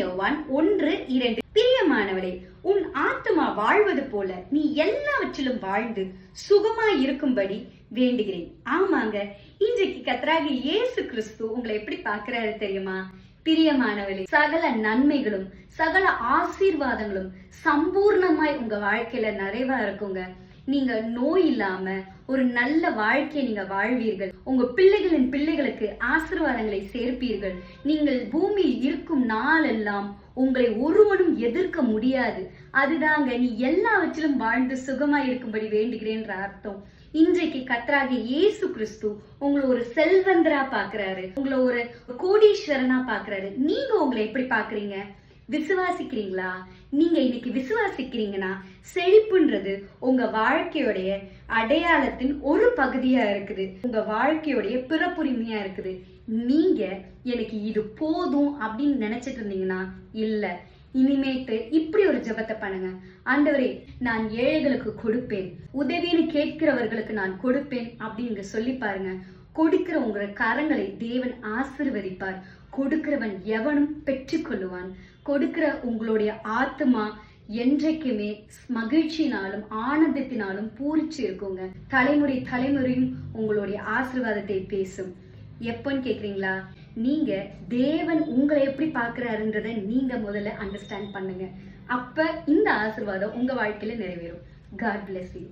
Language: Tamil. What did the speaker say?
யோவான் 1:2. பிரியமானவளே, உன் ஆத்துமா வாழ்வது போல நீ எல்லாவற்றிலும் வாழ்ந்து சுகமாய் இருக்கும்படி வேண்டுகிறேன். ஆமாங்க, இன்றைக்கு கர்த்தராகிய இயேசு கிறிஸ்து உங்களை எப்படி பார்க்கிறாரு தெரியுமா? பிரியமானவளே, சகல நன்மைகளும் சகல ஆசீர்வாதங்களும் சம்பூர்ணமாய் உங்க வாழ்க்கையில நிறைவா இருக்குங்க. நீங்க நோய் இல்லாம ஒரு நல்ல வாழ்க்கையை நீங்க வாழ்வீர்கள். உங்க பிள்ளைகளின் பிள்ளைகளுக்கு ஆசீர்வாதங்களை சேர்ப்பீர்கள். நீங்கள் பூமியில் இருக்கும் நாளெல்லாம் உங்களை ஒருவனும் எதிர்க்க முடியாது. அதுதாங்க நீ எல்லாவற்றிலும் வாழ்ந்து சுகமாய் இருக்கும்படி வேண்டுகிறேன்ற அர்த்தம். இன்றைக்கு கர்த்தராகிய இயேசு கிறிஸ்து உங்களை ஒரு செல்வந்தரா பாக்குறாரு, உங்களை ஒரு கோடீஸ்வரனா பாக்குறாரு. நீங்க உங்களை எப்படி பாக்குறீங்க? விசுவாசிக்கிறீங்களா? நீங்க இன்னைக்கு விசுவாசிக்கிறீங்கன்னா செழிப்புன்றது உங்க வாழ்க்கையோடைய அடையாளத்தின் ஒரு பகுதியா இருக்குது, உங்க வாழ்க்கையோடைய பிறப்புரிமையா இருக்குது. நீங்க எனக்கு இது போதும் அப்படின்னு நினைச்சிட்டு இருந்தீங்கன்னா இல்ல, இனிமேட்டு இப்படி ஒரு ஜெபத்தை பண்ணுங்க. ஆண்டவரே, நான் ஏழைகளுக்கு கொடுப்பேன், உதவின்னு கேட்கிறவர்களுக்கு நான் கொடுப்பேன் அப்படின்னு சொல்லி பாருங்க. கொடுக்கிற உங்க கரங்களை தேவன் ஆசீர்வதிப்பார். கொடுக்கிறவன் எவனும் பெற்றுக்கொள்ளுவான். கொடுக்கிற உங்களுடைய ஆத்மா என்றைக்குமே மகிழ்ச்சியினாலும் ஆனந்தத்தினாலும் பூரிச்சு இருக்குங்க. தலைமுறை தலைமுறையும் உங்களுடைய ஆசீர்வாதத்தை பேசும். எப்பன்னு கேக்குறீங்களா? நீங்க தேவன் உங்களை எப்படி பாக்குறாருன்றத நீங்க முதல்ல அண்டர்ஸ்டாண்ட் பண்ணுங்க. அப்ப இந்த ஆசீர்வாதம் உங்க வாழ்க்கையில நிறைவேறும். God bless you.